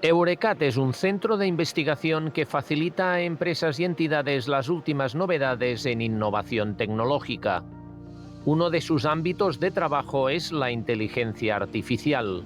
Eurecat es un centro de investigación que facilita a empresas y entidades las últimas novedades en innovación tecnológica. Uno de sus ámbitos de trabajo es la inteligencia artificial.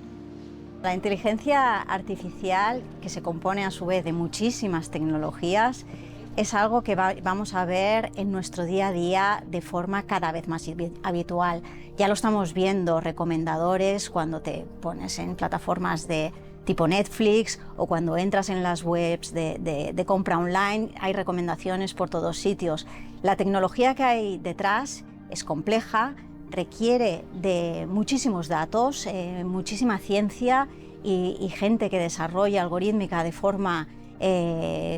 La inteligencia artificial, que se compone a su vez de muchísimas tecnologías, es algo que vamos a ver en nuestro día a día de forma cada vez más habitual. Ya lo estamos viendo, recomendadores cuando te pones en plataformas de tipo Netflix o cuando entras en las webs de compra online, hay recomendaciones por todos sitios. La tecnología que hay detrás es compleja, requiere de muchísimos datos, muchísima ciencia y gente que desarrolla algorítmica de forma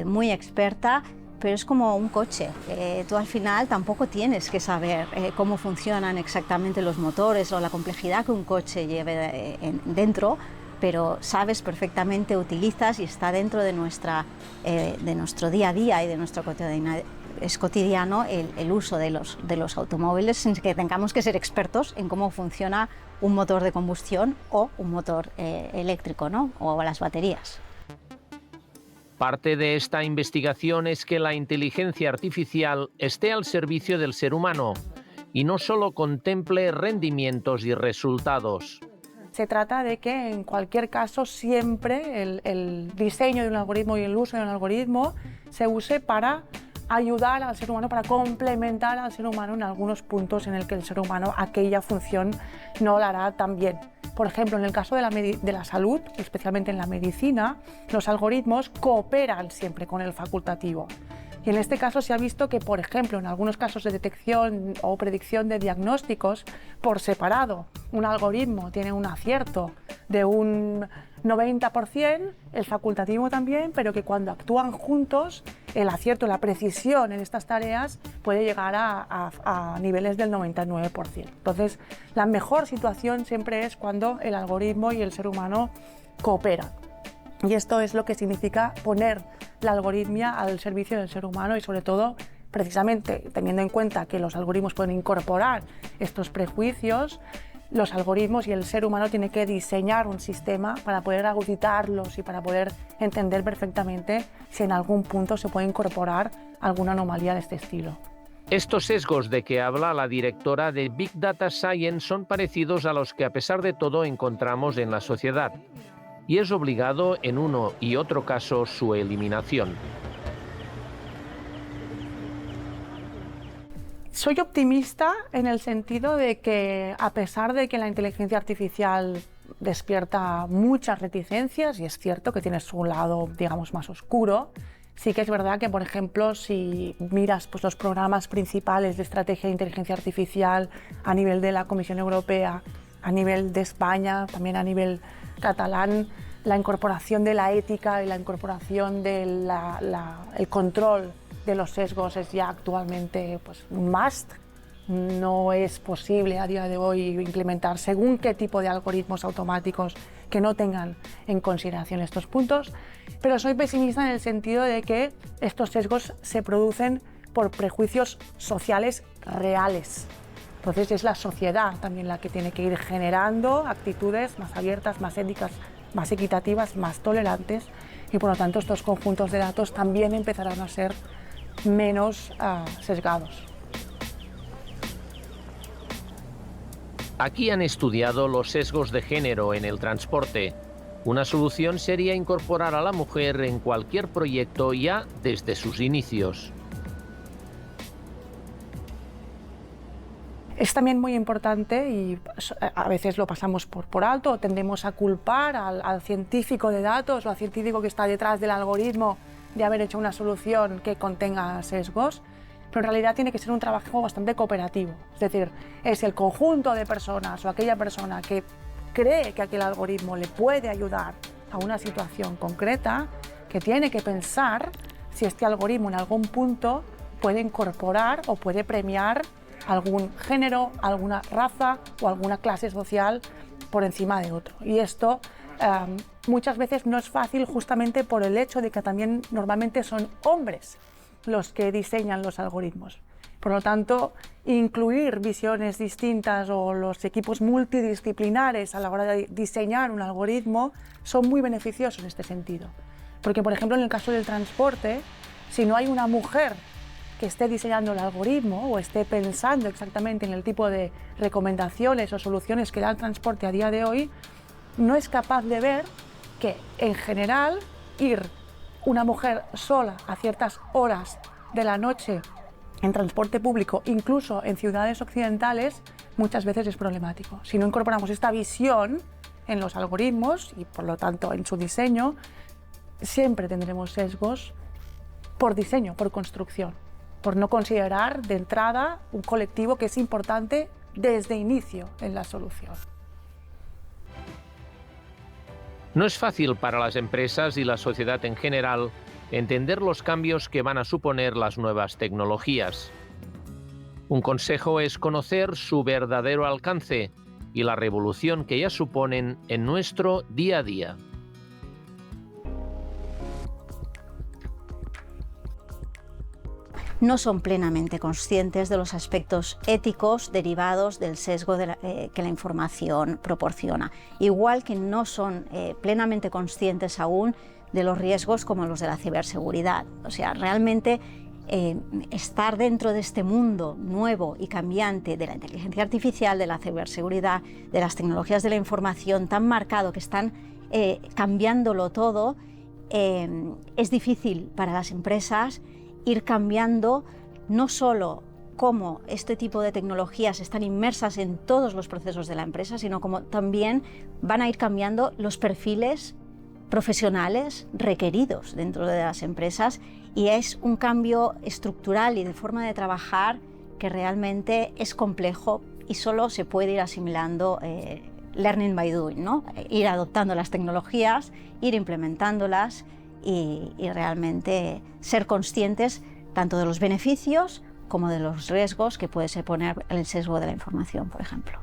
muy experta, pero es como un coche. Tú al final tampoco tienes que saber cómo funcionan exactamente los motores o la complejidad que un coche lleve dentro, pero sabes perfectamente, utilizas y está dentro de nuestro día a día y de nuestra cotidianidad. Es cotidiano el uso de los automóviles sin que tengamos que ser expertos en cómo funciona un motor de combustión o un motor eléctrico, ¿no? O las baterías. Parte de esta investigación es que la inteligencia artificial esté al servicio del ser humano y no solo contemple rendimientos y resultados. Se trata de que en cualquier caso siempre el diseño de un algoritmo y el uso de un algoritmo se use para ayudar al ser humano, para complementar al ser humano en algunos puntos en el que el ser humano aquella función no la hará tan bien. Por ejemplo, en el caso de la salud, especialmente en la medicina, los algoritmos cooperan siempre con el facultativo. Y en este caso se ha visto que, por ejemplo, en algunos casos de detección o predicción de diagnósticos por separado, un algoritmo tiene un acierto de un 90%, el facultativo también, pero que cuando actúan juntos, el acierto, la precisión en estas tareas puede llegar a niveles del 99%. Entonces, la mejor situación siempre es cuando el algoritmo y el ser humano cooperan. Y esto es lo que significa poner la algoritmia al servicio del ser humano y sobre todo, precisamente teniendo en cuenta que los algoritmos pueden incorporar estos prejuicios, los algoritmos y el ser humano tiene que diseñar un sistema para poder auditarlos y para poder entender perfectamente si en algún punto se puede incorporar alguna anomalía de este estilo. Estos sesgos de que habla la directora de Big Data Science son parecidos a los que a pesar de todo encontramos en la sociedad. Y es obligado en uno y otro caso su eliminación. Soy optimista en el sentido de que, a pesar de que la inteligencia artificial despierta muchas reticencias, y es cierto que tiene su lado, digamos, más oscuro, sí que es verdad que, por ejemplo, si miras pues, los programas principales de estrategia de inteligencia artificial a nivel de la Comisión Europea, a nivel de España, también a nivel catalán, la incorporación de la ética y la incorporación del control de los sesgos es ya actualmente pues, un must. No es posible a día de hoy implementar según qué tipo de algoritmos automáticos que no tengan en consideración estos puntos, pero soy pesimista en el sentido de que estos sesgos se producen por prejuicios sociales reales. Entonces es la sociedad también la que tiene que ir generando actitudes más abiertas, más éticas, más equitativas, más tolerantes y por lo tanto estos conjuntos de datos también empezarán a ser menos sesgados. Aquí han estudiado los sesgos de género en el transporte. Una solución sería incorporar a la mujer en cualquier proyecto ya desde sus inicios. Es también muy importante y a veces lo pasamos por alto o tendemos a culpar al científico de datos o al científico que está detrás del algoritmo de haber hecho una solución que contenga sesgos, pero en realidad tiene que ser un trabajo bastante cooperativo. Es decir, es el conjunto de personas o aquella persona que cree que aquel algoritmo le puede ayudar a una situación concreta que tiene que pensar si este algoritmo en algún punto puede incorporar o puede premiar algún género, alguna raza o alguna clase social por encima de otro. Y esto muchas veces no es fácil justamente por el hecho de que también normalmente son hombres los que diseñan los algoritmos. Por lo tanto, incluir visiones distintas o los equipos multidisciplinares a la hora de diseñar un algoritmo son muy beneficiosos en este sentido. Porque, por ejemplo, en el caso del transporte, si no hay una mujer que esté diseñando el algoritmo o esté pensando exactamente en el tipo de recomendaciones o soluciones que da el transporte a día de hoy, no es capaz de ver que, en general, ir una mujer sola a ciertas horas de la noche en transporte público, incluso en ciudades occidentales, muchas veces es problemático. Si no incorporamos esta visión en los algoritmos y, por lo tanto, en su diseño, siempre tendremos sesgos por diseño, por construcción, por no considerar de entrada un colectivo que es importante desde inicio en la solución. No es fácil para las empresas y la sociedad en general entender los cambios que van a suponer las nuevas tecnologías. Un consejo es conocer su verdadero alcance y la revolución que ellas suponen en nuestro día a día. No son plenamente conscientes de los aspectos éticos derivados del sesgo que la información proporciona, igual que no son plenamente conscientes aún de los riesgos como los de la ciberseguridad. O sea, realmente estar dentro de este mundo nuevo y cambiante de la inteligencia artificial, de la ciberseguridad, de las tecnologías de la información tan marcado que están cambiándolo todo, es difícil para las empresas ir cambiando no solo cómo este tipo de tecnologías están inmersas en todos los procesos de la empresa, sino como también van a ir cambiando los perfiles profesionales requeridos dentro de las empresas, y es un cambio estructural y de forma de trabajar que realmente es complejo y solo se puede ir asimilando learning by doing, ¿no? Ir adoptando las tecnologías, ir implementándolas y realmente ser conscientes tanto de los beneficios como de los riesgos que puede suponer el sesgo de la información, por ejemplo.